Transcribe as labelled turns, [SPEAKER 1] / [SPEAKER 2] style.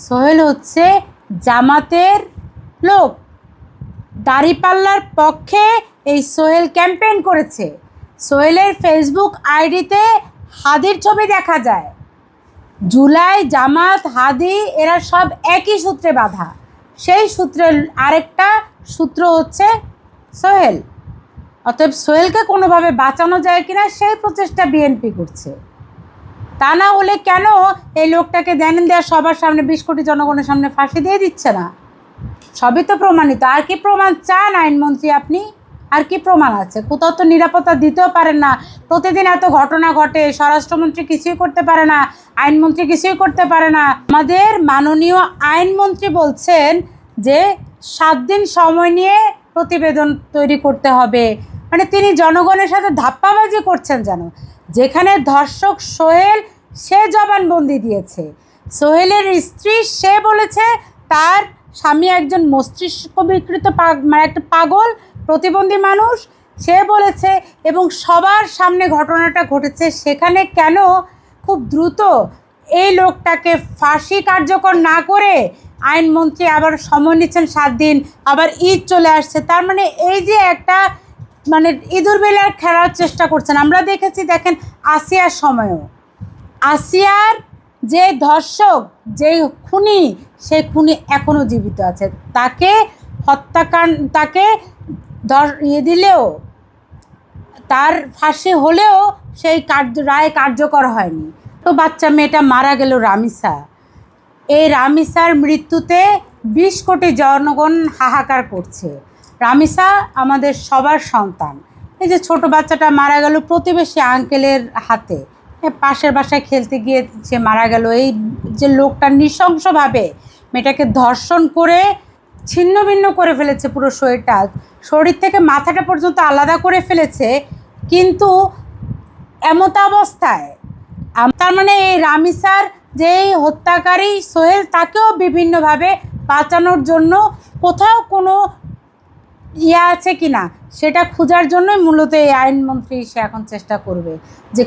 [SPEAKER 1] সোহেল হচ্ছে জামাতের লোক। দাঁড়িপাল্লার পক্ষে এই সোহেল ক্যাম্পেইন করেছে। সোহেলের ফেসবুক আইডিতে হাদির ছবি দেখা যায়। জুলাই, জামাত, হাদি এরা সব একই সূত্রে বাঁধা। সেই সূত্রের আরেকটা সূত্র হচ্ছে সোহেল। অতএব সোহেলকে কোনোভাবে বাঁচানো যায় কিনা সেই প্রচেষ্টা বিএনপি করছে। তা না হলে কেন এই লোকটাকে দেওয়া সবার সামনে 20 কোটি জনগণের সামনে ফাঁসি দিয়ে দিচ্ছে না? সবই তো প্রমাণিত। আর কি প্রমাণ চান আইনমন্ত্রী আপনি? আর কি প্রমাণ আছে? কোথাও তো নিরাপত্তা দিতেও পারেন না। প্রতিদিন এত ঘটনা ঘটে, স্বরাষ্ট্রমন্ত্রী কিছুই করতে পারে না, আইনমন্ত্রী কিছুই করতে পারে না। আমাদের মাননীয় আইনমন্ত্রী বলছেন যে 7 দিন সময় নিয়ে প্রতিবেদন তৈরি করতে হবে। মানে তিনি জনগণের সাথে ধাপ্পাবাজি করছেন যেন। যেখানে ধর্ষক সোহেল, সে জবানবন্দি দিয়েছে। সোহেলের স্ত্রী, সে বলেছে তার স্বামী একজন মস্তিষ্ক বিকৃত মানে একটা পাগল প্রতিবন্ধী মানুষ, সে বলেছে। এবং সবার সামনে ঘটনাটা ঘটেছে। সেখানে কেন খুব দ্রুত এই লোকটাকে ফাঁসি কার্যকর না করে আইনমন্ত্রী আবার সময় নিচ্ছেন 7 দিন, আবার ঈদ চলে আসছে। তার মানে এই যে একটা মানে ইঁদুর বেলার খেলার চেষ্টা করছেন। আমরা দেখেছি, দেখেন আসিয়ার সময়ও, আসিয়ার যে ধর্ষক, যে খুনি, সেই খুনি এখনও জীবিত আছে। তাকে তাকে দিলেও, তার ফাঁসি হলেও সেই রায় কার্যকর হয়নি। তো বাচ্চা মেয়েটা মারা গেল রামিসা। এই রামিসার মৃত্যুতে 20 কোটি জনগণ হাহাকার করছে। রামিসা আমাদের সবার সন্তান। এই যে ছোট বাচ্চাটা মারা গেল প্রতিবেশী আঙ্কেলের হাতে, পাশের বাসায় খেলতে গিয়ে সে মারা গেল। এই যে লোকটা নৃশংসভাবে মেয়েটাকে ধর্ষণ করে ছিন্ন ভিন্ন করে ফেলেছে, পুরো শরীর থেকে মাথাটা পর্যন্ত আলাদা করে ফেলেছে। কিন্তু এমত অবস্থায় তার মানে এই রামিসার যেই হত্যাকারী সোহেল, তাকেও বিভিন্নভাবে বাঁচানোর জন্য কোথাও কোনো আছে কি না সেটা খোঁজার জন্যই মূলত এই আইনমন্ত্রী সে এখন চেষ্টা করবে যে